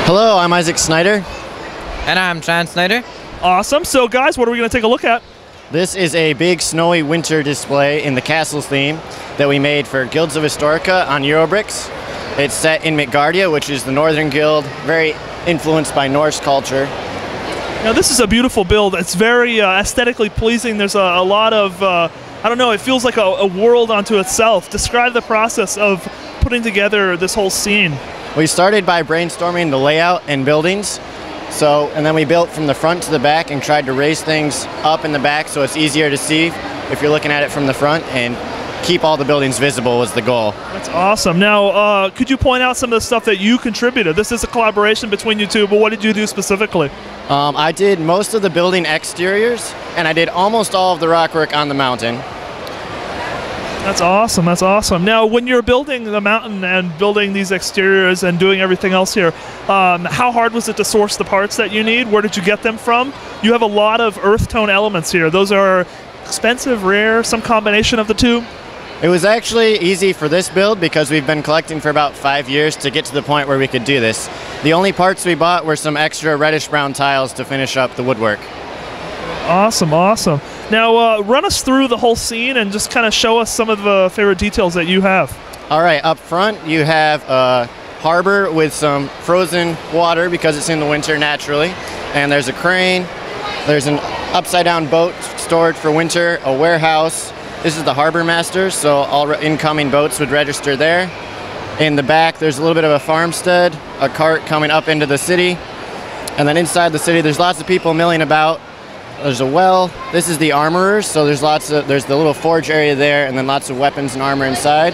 Hello, I'm Isaac Snyder. And I'm John Snyder. Awesome. So guys, what are we going to take a look at? This is a big snowy winter display in the castles theme that we made for Guilds of Historica on Eurobricks. It's set in Midgardia, which is the northern guild, very influenced by Norse culture. Now this is a beautiful build. It's very aesthetically pleasing. There's a lot of, I don't know, it feels like a world unto itself. Describe the process of putting together this whole scene. We started by brainstorming the layout and buildings. And then we built from the front to the back and tried to raise things up in the back so it's easier to see if you're looking at it from the front, and keep all the buildings visible was the goal. That's awesome. Now, could you point out some of the stuff that you contributed? This is a collaboration between you two, but what did you do specifically? I did most of the building exteriors, and I did almost all of the rock work on the mountain. That's awesome. That's awesome. Now, when you're building the mountain and building these exteriors and doing everything else here, how hard was it to source the parts that you need? Where did you get them from? You have a lot of earth tone elements here. Those are expensive, rare, some combination of the two? It was actually easy for this build because we've been collecting for about 5 years to get to the point where we could do this. The only parts we bought were some extra reddish-brown tiles to finish up the woodwork. Awesome, awesome. Now, run us through the whole scene and just kind of show us some of the favorite details that you have. All right, up front you have a harbor with some frozen water because it's in the winter naturally. And there's a crane, there's an upside-down boat stored for winter, a warehouse. This is the harbor master, so all incoming boats would register there. In the back there's a little bit of a farmstead, a cart coming up into the city. And then inside the city there's lots of people milling about. There's a well. This is the armorers, so there's the little forge area there, and then lots of weapons and armor inside.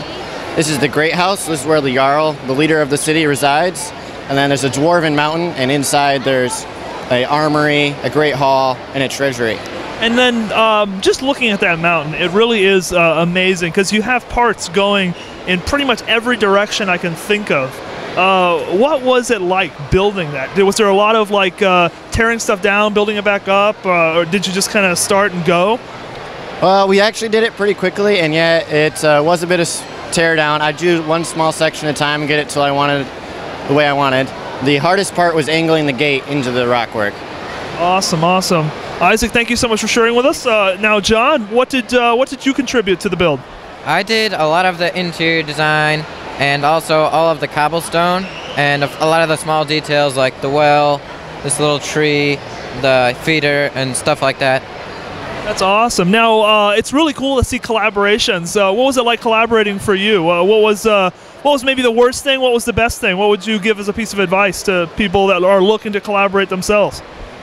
This is the Great House. This is where the Jarl, the leader of the city, resides. And then there's a dwarven mountain, and inside there's a armory, a great hall, and a treasury. And then just looking at that mountain, it really is amazing because you have parts going in pretty much every direction I can think of. What was it like building that? Was there a lot of like tearing stuff down, building it back up, or did you just kind of start and go? Well, we actually did it pretty quickly, and yet it was a bit of tear down. I do one small section at a time and get it till I wanted the way I wanted. The hardest part was angling the gate into the rockwork. Awesome, awesome. Isaac, thank you so much for sharing with us. Now, John, what did you contribute to the build? I did a lot of the interior design and also all of the cobblestone and a lot of the small details like the well, this little tree, the feeder, and stuff like that. That's awesome. Now, it's really cool to see collaborations. What was it like collaborating for you? What was maybe the worst thing? What was the best thing? What would you give as a piece of advice to people that are looking to collaborate themselves?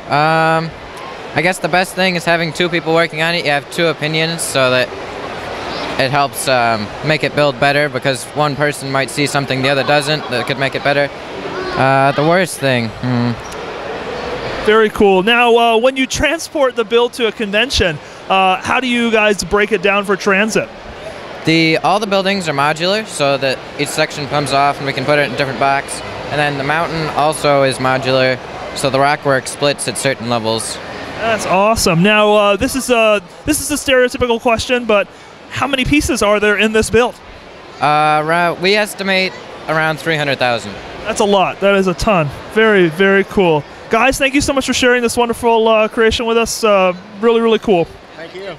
I guess the best thing is having two people working on it. You have two opinions so that it helps make it build better, because one person might see something the other doesn't that could make it better. The worst thing. Very cool. Now, when you transport the build to a convention, how do you guys break it down for transit? All the buildings are modular, so that each section comes off and we can put it in a different box. And then the mountain also is modular, so the rockwork splits at certain levels. That's awesome. Now, this is a stereotypical question, but how many pieces are there in this build? We estimate around 300,000. That's a lot. That is a ton. Very, very cool. Guys, thank you so much for sharing this wonderful creation with us. Really, really cool. Thank you.